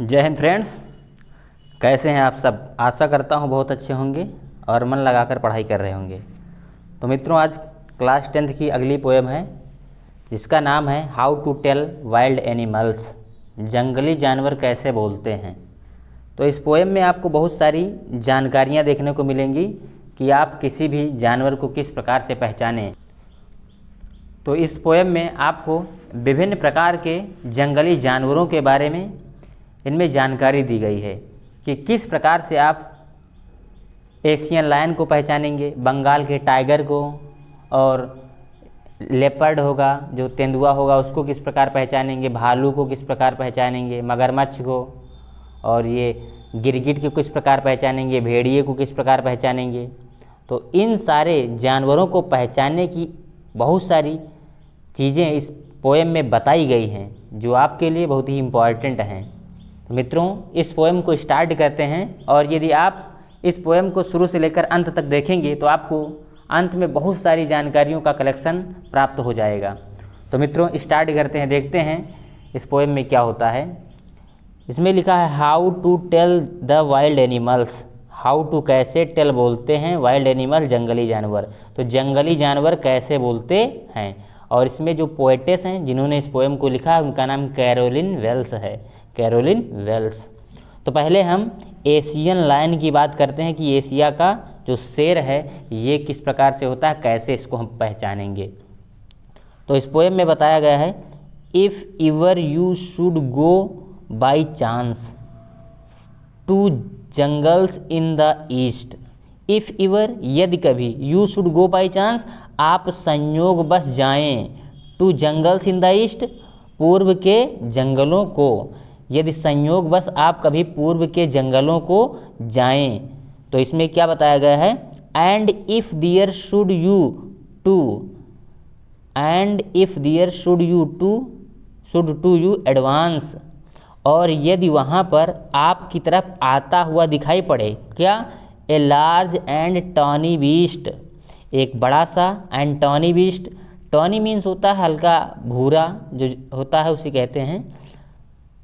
जय हिंद फ्रेंड्स, कैसे हैं आप सब। आशा करता हूं बहुत अच्छे होंगे और मन लगाकर पढ़ाई कर रहे होंगे। तो मित्रों, आज क्लास 10th की अगली पोएम है जिसका नाम है how to tell wild animals, जंगली जानवर कैसे बोलते हैं। तो इस पोएम में आपको बहुत सारी जानकारियां देखने को मिलेंगी कि आप किसी भी जानवर को किस प्रकार से पहचानें। तो इस पोएम में आपको विभिन्न प्रकार के जंगली जानवरों के बारे में इनमें जानकारी दी गई है कि किस प्रकार से आप एशियन लायन को पहचानेंगे, बंगाल के टाइगर को, और लेपर्ड होगा जो तेंदुआ होगा उसको किस प्रकार पहचानेंगे, भालू को किस प्रकार पहचानेंगे, मगरमच्छ को, और ये गिरगिट को किस प्रकार पहचानेंगे, भेड़िए को किस प्रकार पहचानेंगे। तो इन सारे जानवरों को पहचानने की बहुत सारी चीज़ें इस पोएम में बताई गई हैं जो आपके लिए बहुत ही इम्पॉर्टेंट हैं। तो मित्रों, इस पोएम को स्टार्ट करते हैं और यदि आप इस पोएम को शुरू से लेकर अंत तक देखेंगे तो आपको अंत में बहुत सारी जानकारियों का कलेक्शन प्राप्त हो जाएगा। तो मित्रों, स्टार्ट करते हैं, देखते हैं इस पोएम में क्या होता है। इसमें लिखा है how to tell the wild animals. How to कैसे टेल बोलते हैं वाइल्ड एनिमल जंगली जानवर। तो जंगली जानवर कैसे बोलते हैं। और इसमें जो पोएटेस हैं जिन्होंने इस पोएम को लिखा है उनका नाम कैरोलिन वेल्स है, कैरोलिन वेल्स। तो पहले हम एशियन लायन की बात करते हैं कि एशिया का जो शेर है ये किस प्रकार से होता है, कैसे इसको हम पहचानेंगे। तो इस पोएम में बताया गया है, if ever you should go by chance to jungles in the east. If ever यदि कभी, you should go by chance आप संयोग बस जाएं, to jungles in the east पूर्व के जंगलों को। यदि संयोग बस आप कभी पूर्व के जंगलों को जाएं तो इसमें क्या बताया गया है, and if there should you to, and if there should to you advance. और यदि वहाँ पर आपकी तरफ आता हुआ दिखाई पड़े क्या, a large and tawny beast, एक बड़ा सा and tawny beast. Tawny means होता है हल्का भूरा जो होता है उसे कहते हैं,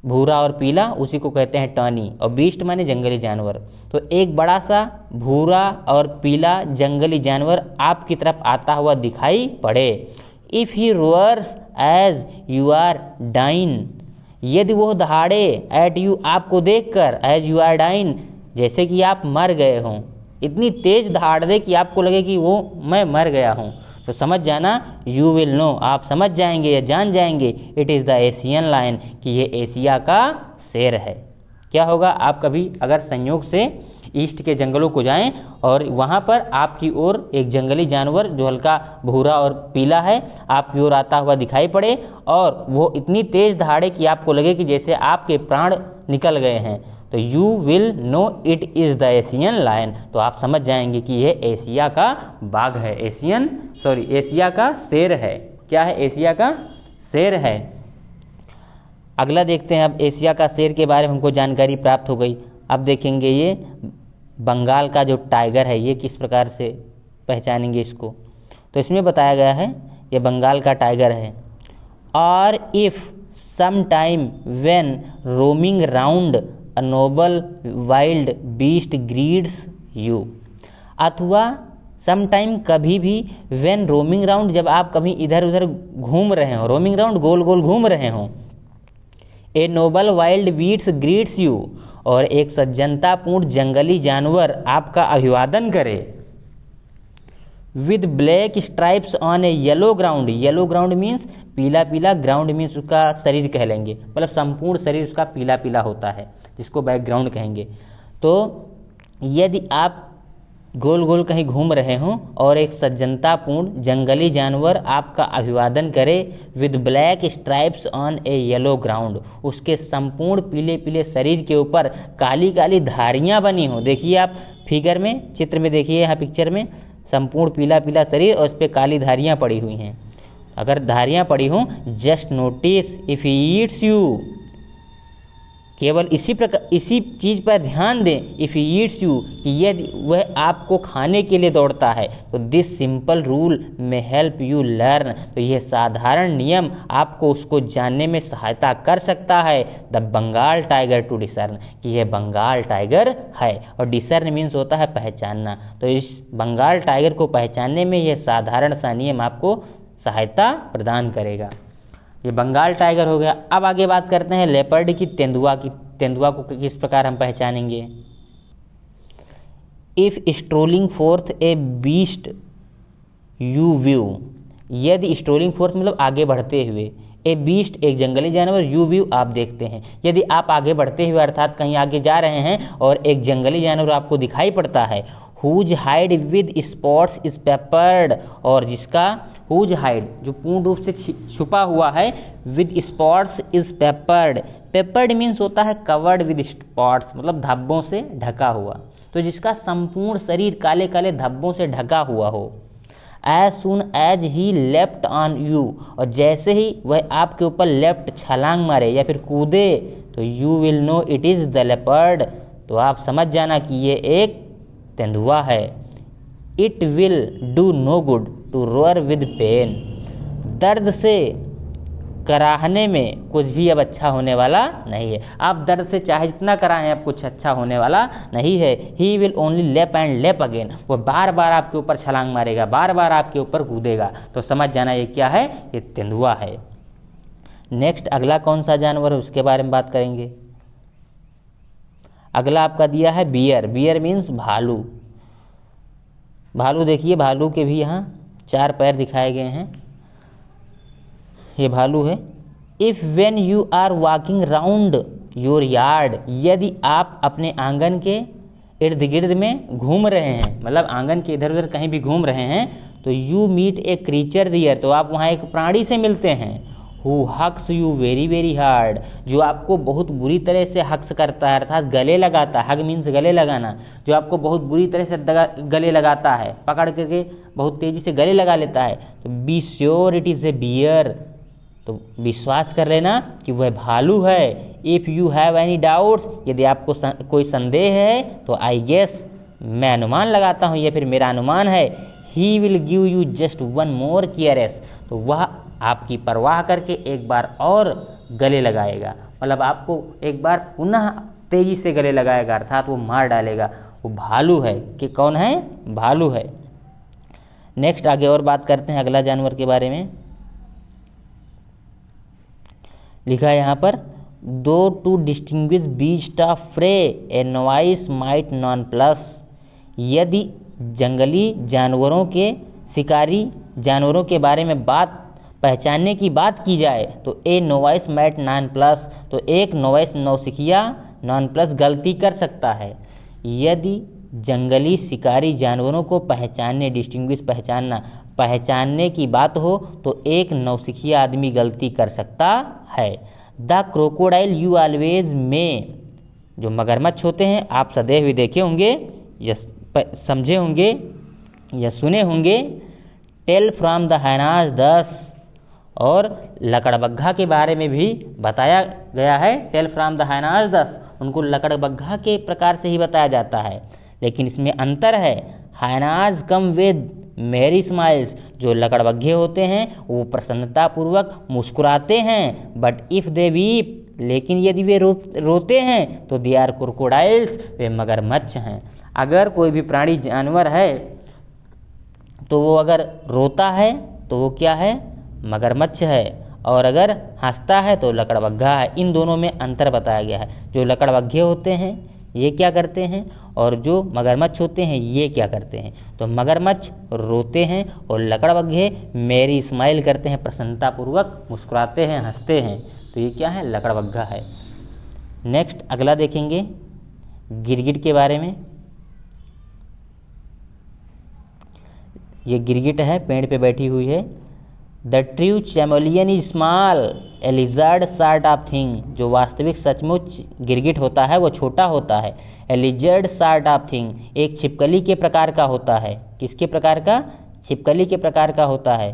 भूरा और पीला उसी को कहते हैं टॉनी, और बीस्ट माने जंगली जानवर। तो एक बड़ा सा भूरा और पीला जंगली जानवर आपकी तरफ आता हुआ दिखाई पड़े। If he roars as you are dying, यदि वो दहाड़े एट यू आपको देखकर, एज यू आर डाइन जैसे कि आप मर गए हों, इतनी तेज दहाड़ दे कि आपको लगे कि वो मैं मर गया हूँ, तो समझ जाना यू विल नो, आप समझ जाएंगे या जान जाएंगे, it is the Asian lion कि ये एशिया का शेर है। क्या होगा, आप कभी अगर संयोग से ईस्ट के जंगलों को जाएं और वहाँ पर आपकी ओर एक जंगली जानवर जो हल्का भूरा और पीला है आपकी ओर आता हुआ दिखाई पड़े और वो इतनी तेज दहाड़े कि आपको लगे कि जैसे आपके प्राण निकल गए हैं, तो you will know it is the Asian lion, तो आप समझ जाएंगे कि यह एशिया का बाघ है, एशिया का शेर है। क्या है, एशिया का शेर है। अगला देखते हैं, अब एशिया का शेर के बारे में हमको जानकारी प्राप्त हो गई। अब देखेंगे ये बंगाल का जो टाइगर है ये किस प्रकार से पहचानेंगे इसको। तो इसमें बताया गया है ये बंगाल का टाइगर है। और if some time when roaming round a noble wild beast greets you, अथवा सम टाइम कभी भी, व्हेन रोमिंग राउंड जब आप कभी इधर उधर घूम रहे हो, रोमिंग राउंड गोल गोल घूम रहे हो, a noble wild beats greets you, और एक सज्जनतापूर्ण जंगली जानवर आपका अभिवादन करे, with black stripes on a yellow ground. Yellow ground means पीला पीला, ग्राउंड मीन्स उसका शरीर कह लेंगे, मतलब संपूर्ण शरीर उसका पीला पीला होता है जिसको बैकग्राउंड कहेंगे। तो यदि आप गोल गोल कहीं घूम रहे हों और एक सज्जनतापूर्ण जंगली जानवर आपका अभिवादन करे, with black stripes on a yellow ground, उसके संपूर्ण पीले पीले शरीर के ऊपर काली काली धारियां बनी हो। देखिए आप फिगर में, चित्र में देखिए, यहाँ पिक्चर में संपूर्ण पीला पीला शरीर और उस पर काली धारियां पड़ी हुई हैं। अगर धारियां पड़ी हों, just notice if he eats you, केवल इसी चीज़ पर ध्यान दें, इफ़ ही ईट्स यू, कि यदि वह आपको खाने के लिए दौड़ता है, तो दिस सिंपल रूल में हेल्प यू लर्न, तो यह साधारण नियम आपको उसको जानने में सहायता कर सकता है, the Bengal tiger to discern, कि यह बंगाल टाइगर है, और डिसर्न मीन्स होता है पहचानना, तो इस बंगाल टाइगर को पहचानने में यह साधारण सा नियम आपको सहायता प्रदान करेगा। ये बंगाल टाइगर हो गया। अब आगे बात करते हैं लेपर्ड की, तेंदुआ की। तेंदुआ को किस प्रकार हम पहचानेंगे? If strolling fourth A beast you view, यदि स्ट्रोलिंग फोर्थ मतलब आगे बढ़ते हुए, ए बीस्ट एक जंगली जानवर, यू व्यू आप देखते हैं, यदि आप आगे बढ़ते हुए अर्थात कहीं आगे जा रहे हैं और एक जंगली जानवर आपको दिखाई पड़ता है, whose hide with spots is peppered, और जिसका हुज हाइड जो पूर्ण रूप से छुपा हुआ है, with spots is peppered, peppered means होता है कवर्ड विद स्पॉट्स मतलब धब्बों से ढका हुआ, तो जिसका संपूर्ण शरीर काले काले धब्बों से ढका हुआ हो। As soon as he leapt on you, और जैसे ही वह आपके ऊपर लेफ्ट छलांग मारे या फिर कूदे, तो you will know it is the leopard, तो आप समझ जाना कि ये एक तेंदुआ है। It will do no good to roar with pain, दर्द से कराहने में कुछ भी अब अच्छा होने वाला नहीं है। आप दर्द से चाहे जितना कराएं अब कुछ अच्छा होने वाला नहीं है। ही विल ओनली लेप एंड लेप अगेन, वो बार बार आपके ऊपर छलांग मारेगा, बार बार आपके ऊपर कूदेगा, तो समझ जाना ये क्या है, ये तेंदुआ है। नेक्स्ट अगला कौन सा जानवर है उसके बारे में बात करेंगे। अगला आपका दिया है बियर। बियर मीन्स भालू। भालू देखिए, भालू के भी यहाँ 4 पैर दिखाए गए हैं, ये भालू है। If when you are walking round your yard, यदि आप अपने आंगन के इर्द गिर्द में घूम रहे हैं, मतलब आंगन के इधर उधर कहीं भी घूम रहे हैं, तो you meet a creature there, तो आप वहाँ एक प्राणी से मिलते हैं, who hugs you very very hard, जो आपको बहुत बुरी तरह से हक्स करता है अर्थात गले लगाता है। हग मीन्स गले लगाना, जो आपको बहुत बुरी तरह से गले लगाता है, पकड़ करके बहुत तेजी से गले लगा लेता है। तो be sure it is a bear, तो विश्वास कर लेना कि वह भालू है। If you have any doubts, यदि आपको कोई संदेह है, तो आई गेस, मैं अनुमान लगाता हूँ या फिर मेरा अनुमान है, he will give you just one more caress, तो वह आपकी परवाह करके एक बार और गले लगाएगा, मतलब आपको एक बार पुनः तेजी से गले लगाएगा अर्थात वो मार डालेगा। वो भालू है कि कौन है, भालू है। नेक्स्ट आगे और बात करते हैं अगला जानवर के बारे में। लिखा है यहाँ पर, though to distinguish beast of prey a noise might nonplus, यदि जंगली जानवरों के शिकारी जानवरों के बारे में बात पहचानने की बात की जाए, तो ए नोवाइस मैट नॉन प्लस, तो एक नोवाइस नौसिखिया नॉन प्लस गलती कर सकता है। यदि जंगली शिकारी जानवरों को पहचानने, डिस्टिंग्विश पहचानने की बात हो, तो एक नौसिखिया आदमी गलती कर सकता है। द क्रोकोडाइल यू ऑलवेज में, जो मगरमच्छ होते हैं आप सदैव भी देखे होंगे या समझे होंगे या सुने होंगे, टेल फ्रॉम द हाइनास दस, और लकड़बग्घा के बारे में भी बताया गया है, टेल फ्रॉम द हाइनास दस, उनको लकड़बग्घा के प्रकार से ही बताया जाता है, लेकिन इसमें अंतर है। हाइनास कम विद मेरी स्माइल्स, जो लकड़बग्घे होते हैं वो प्रसन्नतापूर्वक मुस्कुराते हैं, बट इफ़ दे वीप, लेकिन यदि वे रोते हैं, तो दे आर क्रोकोडाइल्स, वे मगरमच्छ हैं। अगर कोई भी प्राणी जानवर है तो वो अगर रोता है तो वो क्या है, मगरमच्छ है, और अगर हंसता है तो लकड़बग्घा है। इन दोनों में अंतर बताया गया है। जो लकड़बग्घे होते हैं ये क्या करते हैं, और जो मगरमच्छ होते हैं ये क्या करते हैं। तो मगरमच्छ रोते हैं और लकड़बग्घे मेरी स्माइल करते हैं, प्रसन्नतापूर्वक मुस्कुराते हैं, हंसते हैं, तो ये क्या है, लकड़बग्घा है। नेक्स्ट अगला देखेंगे गिरगिट के बारे में। ये गिरगिट है, पेड़ पे बैठी हुई है। The true chameleon is small a lizard sort of thing, जो वास्तविक सचमुच गिरगिट होता है वो छोटा होता है। ए लिजर्ड सॉर्ट ऑफ थिंग, एक छिपकली के प्रकार का होता है। किसके प्रकार का, छिपकली के प्रकार का होता है।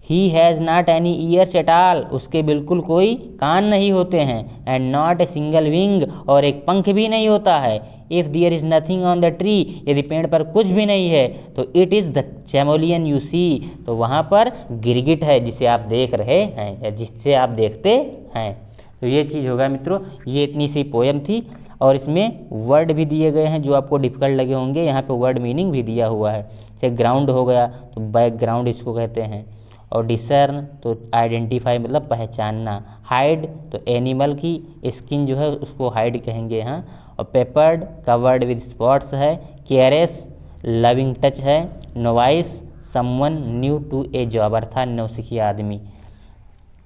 He has not any ears at all, उसके बिल्कुल कोई कान नहीं होते हैं। And not a single wing, और एक पंख भी नहीं होता है। If there is nothing on the tree, यदि पेड़ पर कुछ भी नहीं है तो it is the chameleon you see, तो वहाँ पर गिरगिट है जिसे आप देख रहे हैं या जिससे आप देखते हैं। तो ये चीज़ होगा मित्रों, ये इतनी सी पोएम थी और इसमें वर्ड भी दिए गए हैं जो आपको डिफिकल्ट लगे होंगे। यहाँ पे वर्ड मीनिंग भी दिया हुआ है। जैसे ग्राउंड हो गया तो बैकग्राउंड इसको कहते हैं, और डिसर्न तो आइडेंटिफाई मतलब पहचानना, हाइड तो एनिमल की स्किन जो है उसको हाइड कहेंगे यहाँ, और पेपर्ड कवर्ड विद स्पॉट्स है, केयरस लविंग टच है, novice someone new to a job अर्थात नौसिखिया आदमी।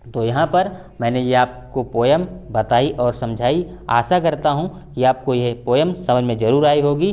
तो यहाँ पर मैंने ये आपको पोएम बताई और समझाई। आशा करता हूँ कि आपको ये पोएम समझ में ज़रूर आई होगी।